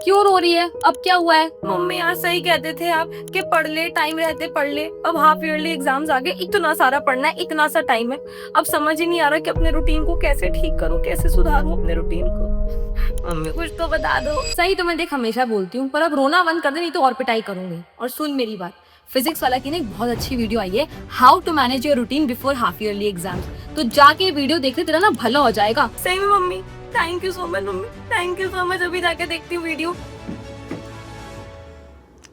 क्यों रो रही है? अब क्या हुआ है? मम्मी यार सही कहते थे आप कि पढ़ ले, टाइम रहते पढ़ ले। अब हाफ ईयरली एग्जाम्स आ गए, इतना सारा पढ़ना है, इतना सा टाइम है। अब समझ ही नहीं आ रहा कि अपने रूटीन को कैसे ठीक करूं, कैसे सुधारूं अपने रूटीन को। मम्मी कुछ तो बता दो। सही तो मैं देख हमेशा बोलती हूँ, पर अब रोना बंद कर दे, नहीं तो और पिटाई करूंगी। और सुन मेरी बात, फिजिक्स वाला की ना एक बहुत अच्छी वीडियो आई है, how to manage your routine before half yearly exams. तो जाके वीडियो देख ले, तेरा ना भला हो जाएगा। सही में mummy, thank you so much mummy, thank you so much. अभी जाके देखती हूँ वीडियो।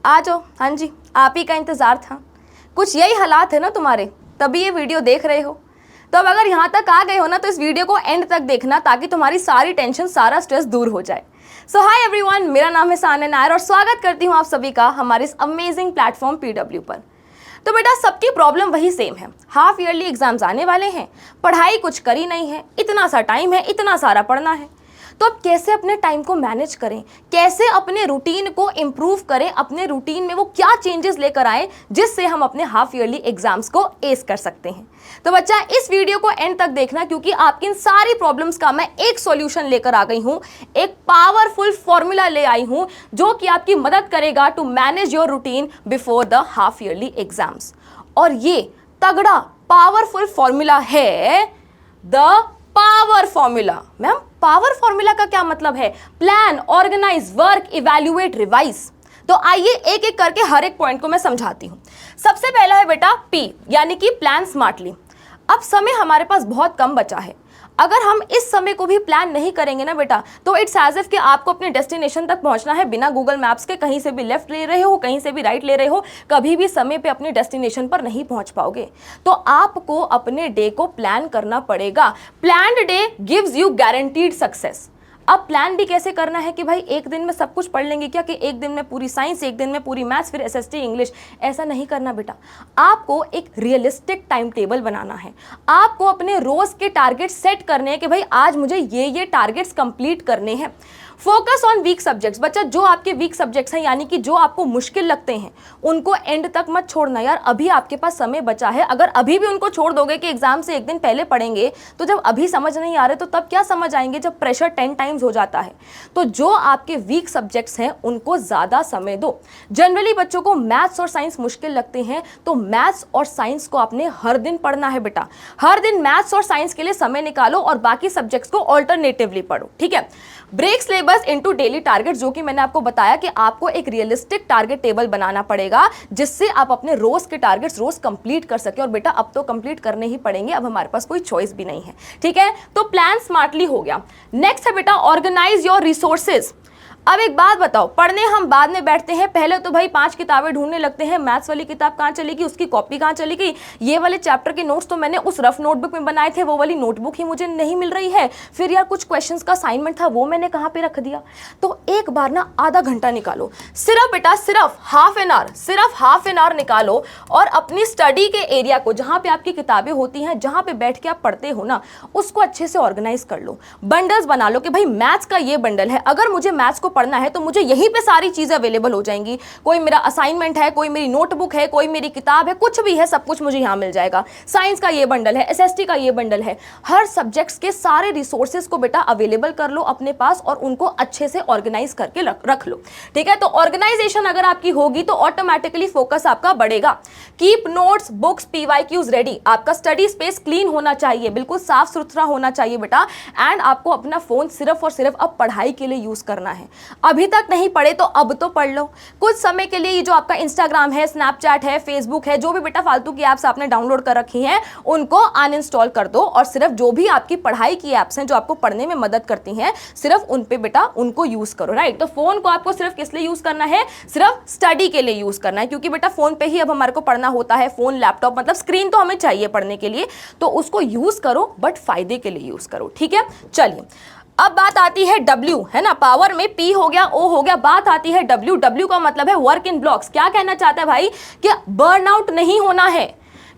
आ जाओ। हाँ जी, आप ही का इंतज़ार था। कुछ यही हालात है ना तुम्हारे, तभी ये वीडियो देख रहे हो। तो अब अगर यहाँ तक आ गए हो ना, तो इस वीडियो को एंड तक देखना, ताकि तुम्हारी सारी टेंशन, सारा स्ट्रेस दूर हो जाए। सो हाय एवरीवन, मेरा नाम है सान्या नायर और स्वागत करती हूँ आप सभी का हमारे इस अमेजिंग प्लेटफॉर्म PW पर। तो बेटा, सबकी प्रॉब्लम वही सेम है, हाफ ईयरली एग्जाम्स आने वाले हैं, पढ़ाई कुछ करी नहीं है, इतना सा टाइम है, इतना सारा पढ़ना है। तो अब कैसे अपने टाइम को मैनेज करें, कैसे अपने रूटीन को इम्प्रूव करें, अपने रूटीन में वो क्या चेंजेस लेकर आए जिससे हम अपने हाफ ईयरली एग्जाम्स को एस कर सकते हैं। तो बच्चा, इस वीडियो को एंड तक देखना, क्योंकि आपकी इन सारी प्रॉब्लम्स का मैं एक सॉल्यूशन लेकर आ गई हूँ, एक पावरफुल फॉर्मूला ले आई हूँ जो कि आपकी मदद करेगा to manage your routine before the half yearly exams. और ये तगड़ा पावरफुल फॉर्मूला है the power formula. Ma'am, power formula का क्या मतलब है? Plan, organise, work, evaluate, revise. तो आइए एक एक करके हर एक पॉइंट को मैं समझाती हूं। सबसे पहला है बेटा P, यानी कि प्लान स्मार्टली। अब समय हमारे पास बहुत कम बचा है। अगर हम इस समय को भी प्लान नहीं करेंगे ना बेटा, तो इट्स एज इफ कि आपको अपने डेस्टिनेशन तक पहुंचना है बिना गूगल मैप्स के। कहीं से भी लेफ्ट ले रहे हो, कहीं से भी राइट ले रहे हो, कभी भी समय पे अपने डेस्टिनेशन पर नहीं पहुंच पाओगे। तो आपको अपने डे को प्लान करना पड़ेगा। Planned day gives you guaranteed success. अब प्लान भी कैसे करना है कि भाई एक दिन में सब कुछ पढ़ लेंगे क्या, कि एक दिन में पूरी साइंस, एक दिन में पूरी मैथ्स, फिर SST इंग्लिश, ऐसा नहीं करना बेटा। आपको एक रियलिस्टिक टाइम टेबल बनाना है। आपको अपने रोज के टारगेट सेट करने हैं कि भाई आज मुझे ये टारगेट्स कंप्लीट करने हैं। Focus on weak subjects. बच्चा, जो आपके वीक सब्जेक्ट्स हैं, यानी कि जो आपको मुश्किल लगते हैं, उनको एंड तक मत छोड़ना यार। अभी आपके पास समय बचा है। अगर अभी भी उनको छोड़ दोगे कि एग्जाम से एक दिन पहले पढ़ेंगे, तो जब अभी समझ नहीं आ रहे तो तब क्या समझ आएंगे, जब प्रेशर 10 टाइम्स हो जाता है। तो जो आपके वीक सब्जेक्ट्स हैं उनको ज़्यादा समय दो। जनरली बच्चों को मैथ्स और साइंस मुश्किल लगते हैं, तो मैथ्स और साइंस को आपने हर दिन पढ़ना है बेटा। हर दिन मैथ्स और साइंस के लिए समय निकालो और बाकी सब्जेक्ट्स को ऑल्टरनेटिवली पढ़ो, ठीक है। Break syllabus into daily target, जो कि मैंने आपको बताया कि आपको एक रियलिस्टिक टारगेट टेबल बनाना पड़ेगा, जिससे आप अपने रोज के टारगेट्स रोज कंप्लीट कर सके। और बेटा, अब तो कंप्लीट करने ही पड़ेंगे, अब हमारे पास कोई चॉइस भी नहीं है, ठीक है। तो प्लान स्मार्टली हो गया। नेक्स्ट है बेटा ऑर्गेनाइज योर रिसोर्सेज। अब एक बात बताओ, पढ़ने हम बाद में बैठते हैं, पहले तो भाई 5 किताबें ढूंढने लगते हैं। मैथ्स वाली किताब कहाँ चली गई, उसकी कॉपी कहाँ चली गई, ये वाले चैप्टर के नोट्स तो मैंने उस रफ नोटबुक में बनाए थे, वो वाली नोटबुक ही मुझे नहीं मिल रही है। फिर यार कुछ क्वेश्चंस का असाइनमेंट था, वो मैंने कहाँ पे रख दिया। तो एक बार ना आधा घंटा निकालो, सिर्फ बेटा सिर्फ हाफ एन आवर निकालो, और अपनी स्टडी के एरिया को, जहाँ पे आपकी किताबें होती हैं, जहाँ पे बैठ के आप पढ़ते हो ना, उसको अच्छे से ऑर्गेनाइज कर लो। बंडल्स बना लो कि भाई मैथ्स का ये बंडल है, अगर मुझे मैथ्स को पढ़ना है तो मुझे यहीं पे सारी चीजें अवेलेबल हो जाएंगी। कोई मेरा असाइनमेंट है, कोई मेरी नोटबुक है, कोई मेरी किताब है, कुछ भी है, सब कुछ मुझे यहाँ मिल जाएगा। साइंस का ये बंडल है, SST का ये बंडल है। हर सब्जेक्ट्स के सारे रिसोर्सेज को बेटा अवेलेबल कर लो अपने पास, और उनको अच्छे से ऑर्गेनाइज करके रख लो, ठीक है। तो ऑर्गेनाइजेशन अगर आपकी होगी तो ऑटोमेटिकली फोकस आपका बढ़ेगा। Keep notes, books, PYQs ready. आपका स्टडी स्पेस क्लीन होना चाहिए, बिल्कुल साफ सुथरा होना चाहिए बेटा। एंड आपको अपना फोन सिर्फ और सिर्फ अब पढ़ाई के लिए यूज करना है। अभी तक नहीं पढ़े तो अब तो पढ़ लो। कुछ समय के लिए ये जो आपका इंस्टाग्राम है, स्नैपचैट है, फेसबुक है, जो भी बेटा फालतू की एप्स आपने डाउनलोड कर रखी हैं, उनको अनइंस्टॉल कर दो, और सिर्फ जो भी आपकी पढ़ाई की एप्स हैं, जो आपको पढ़ने में मदद करती हैं, सिर्फ उन पे बेटा उनको यूज करो, राइट। तो फोन को आपको सिर्फ किस लिए यूज करना है, सिर्फ स्टडी के लिए यूज करना है, क्योंकि बेटा फोन पे ही अब हमारे को पढ़ना होता है। फोन, लैपटॉप, मतलब स्क्रीन तो हमें चाहिए पढ़ने के लिए, तो उसको यूज करो, बट फायदे के लिए यूज करो, ठीक है। चलिए, अब बात आती है W, है ना। पावर में P हो गया, O हो गया, बात आती है W। W का मतलब है वर्क इन ब्लॉक्स। क्या कहना चाहता है भाई, कि बर्नआउट नहीं होना है,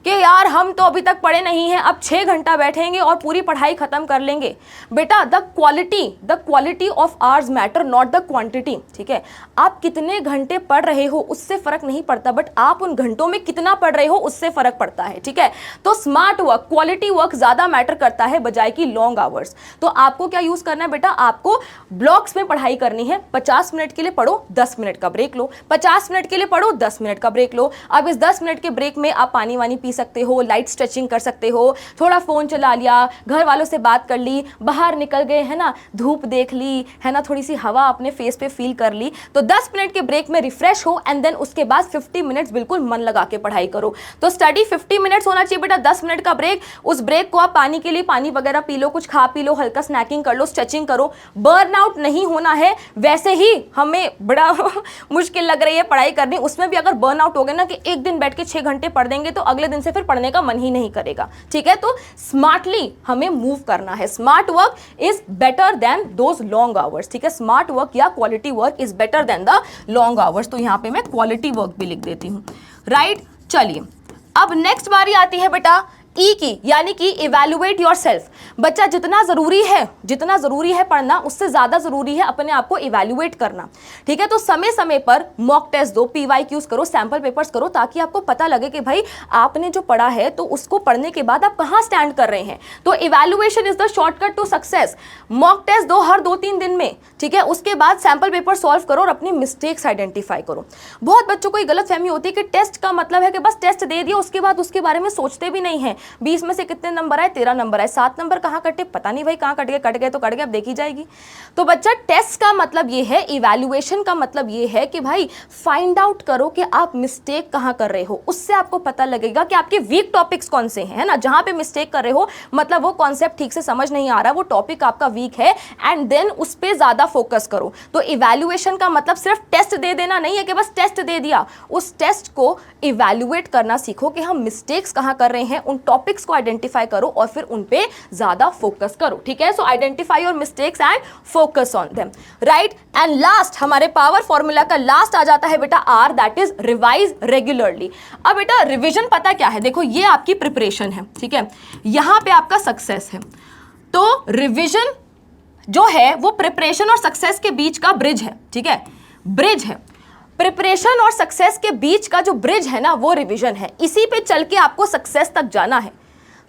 कि यार हम तो अभी तक पढ़े नहीं हैं, अब 6 घंटा बैठेंगे और पूरी पढ़ाई खत्म कर लेंगे। बेटा the quality of hours matter not the quantity, ठीक है। आप कितने घंटे पढ़ रहे हो उससे फर्क नहीं पड़ता, बट आप उन घंटों में कितना पढ़ रहे हो उससे फर्क पड़ता है, ठीक है। तो स्मार्ट वर्क, क्वालिटी वर्क ज्यादा मैटर करता है बजाय की लॉन्ग आवर्स। तो आपको क्या यूज करना है बेटा, आपको ब्लॉक्स में पढ़ाई करनी है। 50 मिनट के लिए पढ़ो, 10 मिनट का ब्रेक लो, 50 मिनट के लिए पढ़ो, 10 मिनट का ब्रेक लो। अब इस 10 मिनट के ब्रेक में आप पानी वानी पी सकते हो, लाइट स्ट्रेचिंग कर सकते हो, थोड़ा फोन चला लिया, घर वालों से बात कर ली, बाहर निकल गए है ना, धूप देख ली है ना, थोड़ी सी हवा अपने फेस पे फील कर ली। तो 10 मिनट के ब्रेक में रिफ्रेश हो एंड देन उसके बाद 50 मिनट्स बिल्कुल मन लगा के पढ़ाई करो। तो स्टडी 50 मिनट्स होना चाहिए बेटा, 10 मिनट का ब्रेक। उस ब्रेक को आप पानी के लिए पानी वगैरह पी लो, कुछ खा पी लो, हल्का स्नैकिंग कर लो, स्ट्रेचिंग करो। बर्नआउट नहीं होना है। वैसे ही हमें बड़ा मुश्किल लग रही है पढ़ाई करनी, उसमें भी अगर बर्नआउट हो गए ना कि एक दिन बैठ के 6 घंटे पढ़ देंगे तो अगले दिन से फिर पढ़ने का मन ही नहीं करेगा, ठीक है। तो स्मार्टली हमें मूव करना है। Smart work is better than those long hours, ठीक है। स्मार्ट वर्क या quality work is better than the long hours. तो यहां पे मैं क्वालिटी वर्क भी लिख देती हूं, राइट। चलिए अब नेक्स्ट बारी आती है बेटा ई की, यानी कि इवैल्यूएट योरसेल्फ। बच्चा जितना जरूरी है पढ़ना, उससे ज्यादा जरूरी है अपने आप को इवैल्यूएट करना, ठीक है। तो समय समय पर मॉक टेस्ट दो, पीवाईक्यूज करो, सैंपल पेपर्स करो, ताकि आपको पता लगे कि भाई आपने जो पढ़ा है तो उसको पढ़ने के बाद आप कहां स्टैंड कर रहे हैं। तो evaluation is the shortcut to success. Mock test दो हर 2-3 दिन में, ठीक है। उसके बाद सैंपल पेपर सॉल्व करो और अपनी मिस्टेक्स आइडेंटिफाई करो। बहुत बच्चों को ये गलतफहमी होती है कि टेस्ट का मतलब है कि बस टेस्ट दे दिया, उसके बाद उसके बारे में सोचते भी नहीं है। 20 में से कितने नंबर आए, 13 नंबर आए, 7 नंबर कहाँ कटे पता नहीं भाई, कहाँ कट गए तो कट गए, अब देखी जाएगी। तो बच्चा टेस्ट का मतलब ये है, इवैल्यूएशन का मतलब ये है कि भाई फाइंड आउट करो कि आप मिस्टेक कहाँ कर रहे हो। उससे आपको पता लगेगा कि आपके वीक टॉपिक्स कौन से हैं, है ना। जहां पे मिस्टेक कर रहे हो मतलब वो कॉन्सेप्ट ठीक से समझ नहीं आ रहा, वो टॉपिक आपका वीक है, एंड देन उस पर ज्यादा फोकस करो। तो इवैल्यूएशन का मतलब सिर्फ टेस्ट दे देना नहीं है कि बस टेस्ट दे दिया। उस टेस्ट को इवैल्यूएट करना सीखो कि हम मिस्टेक्स कहाँ कर रहे हैं, उन टॉपिक्स को आइडेंटिफाई करो और फिर उन पे ज्यादा फोकस करो, ठीक है। So identify your mistakes and focus on them, right. And last हमारे पावर फॉर्मूला का लास्ट आ जाता है बेटा R, that is revise regularly. अब बेटा रिवीजन पता क्या है, देखो ये आपकी प्रिपरेशन है, ठीक है, यहां पे आपका सक्सेस है। तो रिवीजन जो है वो प्रिपरेशन और सक्सेस के बीच का ब्रिज है, ठीक है, ब्रिज है। प्रिपरेशन और सक्सेस के बीच का जो ब्रिज है ना वो रिवीजन है, इसी पे चल के आपको सक्सेस तक जाना है।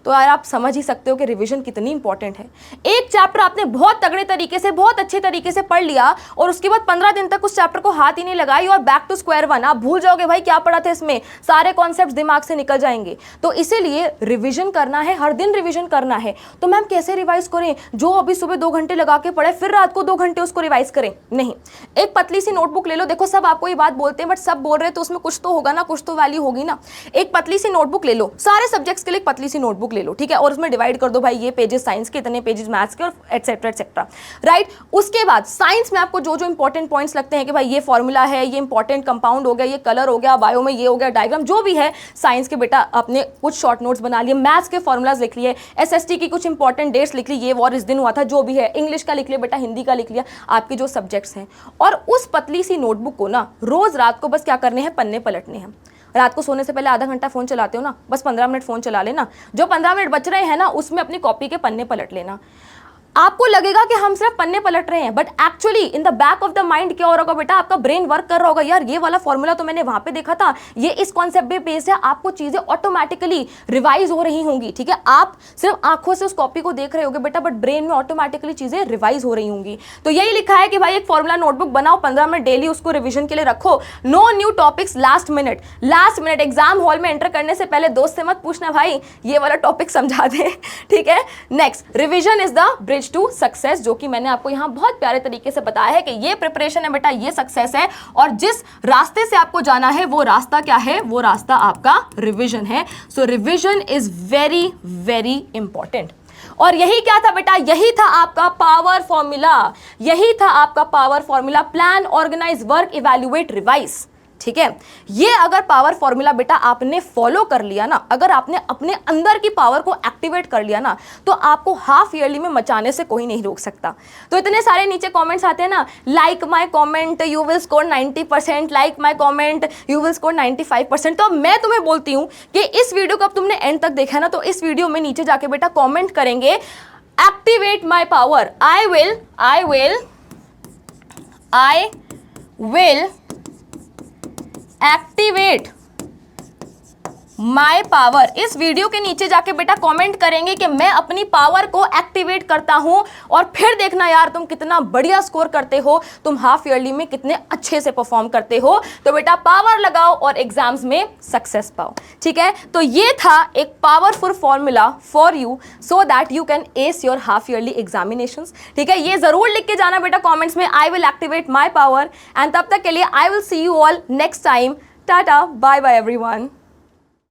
तो यार आप समझ ही सकते हो कि रिवीजन कितनी इंपॉर्टेंट है। एक चैप्टर आपने बहुत तगड़े तरीके से, बहुत अच्छे तरीके से पढ़ लिया और उसके बाद 15 दिन तक उस चैप्टर को हाथ ही नहीं लगाई और बैक टू स्क्वायर वन, आप भूल जाओगे भाई क्या पढ़ा था इसमें, सारे कॉन्सेप्ट्स दिमाग से निकल जाएंगे। तो इसीलिए रिवीजन करना है, हर दिन रिवीजन करना है। तो मैम कैसे रिवाइज करें, जो अभी सुबह 2 घंटे लगा के पढ़े फिर रात को 2 घंटे उसको रिवाइज करें? नहीं, एक पतली सी नोटबुक ले लो। देखो सब आपको ये बात बोलते हैं बट सब बोल रहे हैं तो उसमें कुछ तो होगा ना, कुछ तो वैल्यू होगी ना। एक पतली सी नोटबुक ले लो, सारे सब्जेक्ट्स के लिए एक पतली सी नोटबुक ले लो, ठीक है, और उसमें डिवाइड कर दो भाई ये पेजेस साइंस के, इतने पेजेस मैथ्स के, और एटसेट्रा एटसेट्रा, राइट। उसके बाद साइंस में आपको जो जो इंपॉर्टेंट पॉइंट्स लगते हैं कि भाई ये फॉर्मूला है, ये इंपॉर्टेंट कंपाउंड हो गया, ये कलर हो गया, बायो में ये हो गया, डायग्राम जो भी है साइंस के, बेटा अपने कुछ शॉर्ट नोट्स बना लिए, मैथ्स के फॉर्मूलाज लिख लिए, एसएसटी की कुछ इंपॉर्टेंट डेट्स लिख ली, ये वॉर इस दिन हुआ था, जो भी है, इंग्लिश का लिख लिया बेटा, हिंदी का लिख लिया, आपके जो सब्जेक्ट्स हैं। और उस पतली सी नोटबुक को ना रोज रात को बस क्या करने हैं, पन्ने पलटने हैं। रात को सोने से पहले आधा घंटा फोन चलाते हो ना, बस 15 मिनट फोन चला लेना, जो 15 मिनट बच रहे हैं ना उसमें अपनी कॉपी के पन्ने पलट लेना। आपको लगेगा कि हम सिर्फ पन्ने पलट रहे हैं but actually in the back of the mind क्या हो रहा होगा बेटा, आपका ब्रेन वर्क कर रहा होगा, यार ये वाला फॉर्मूला तो मैंने वहां पे देखा था, ये इस कॉन्सेप्ट पे बेस्ड है। आपको चीजें ऑटोमेटिकली रिवाइज हो रही होंगी, ठीक है। आप सिर्फ आंखों से उस कॉपी को देख रहे होगे बेटा बट ब्रेन में ऑटोमेटिकली चीजें रिवाइज हो रही होंगी। तो यही लिखा है कि भाई एक फॉर्मूला नोटबुक बनाओ, 15 मिनट डेली उसको रिविजन के लिए रखो। No new topics last minute exam hall में एंटर करने से पहले दोस्त से मत पूछना भाई ये वाला टॉपिक समझा दे, ठीक है। Next, revision is the bridge to success, जो कि मैंने आपको यहां बहुत प्यारे तरीके से बताया है कि ये प्रिपरेशन है बेटा, ये सक्सेस है, और जिस रास्ते से आपको जाना है वो रास्ता क्या है, वो रास्ता आपका रिवीजन है। So revision is very very important. और यही क्या था बेटा, यही था आपका पावर फॉर्मूला, यही था आपका power formula, plan, organise, work, evaluate, revise, ठीक है। ये अगर पावर फॉर्मूला बेटा आपने फॉलो कर लिया ना, अगर आपने अपने अंदर की पावर को एक्टिवेट कर लिया ना, तो आपको हाफ ईयरली में मचाने से कोई नहीं रोक सकता। तो इतने सारे नीचे कमेंट्स आते हैं ना, like my comment you will score 90%, like my comment you will score 95%। तो मैं तुम्हें बोलती हूं कि इस वीडियो को अब तुमने एंड तक देखा ना, तो इस वीडियो में नीचे जाके बेटा कॉमेंट करेंगे activate my power, I will activate my power. इस वीडियो के नीचे जाके बेटा कमेंट करेंगे कि मैं अपनी पावर को एक्टिवेट करता हूं, और फिर देखना यार तुम कितना बढ़िया स्कोर करते हो, तुम हाफ ईयरली में कितने अच्छे से परफॉर्म करते हो। तो बेटा पावर लगाओ और एग्जाम्स में सक्सेस पाओ, ठीक है। तो ये था एक powerful formula for you so that you can S your half yearly examinations, ठीक है। ये जरूर लिख के जाना बेटा कॉमेंट्स में, I will activate my power. And तब तक के लिए I will see you all next time. Ta-ta, bye bye everyone.